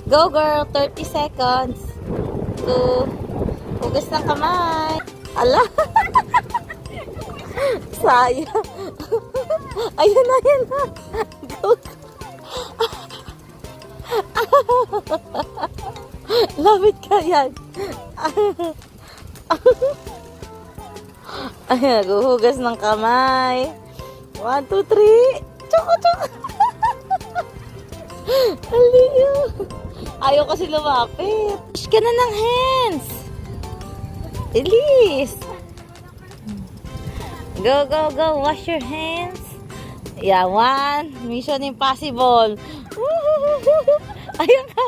Go girl, 30 seconds. Go. Hugas ng kamay. Ala. Sayang. Ayun na, ayun na. Go. Lapit ka yan. Ayan, naghuhugas ng kamay. 1, 2, 3. Tsoko, tsoko. Aliyo. Ayaw kasi lumapit. Wash ka na ng hands. Elise. Go, go, go. Wash your hands. Yeah, 1. Mission impossible. Ayun ka.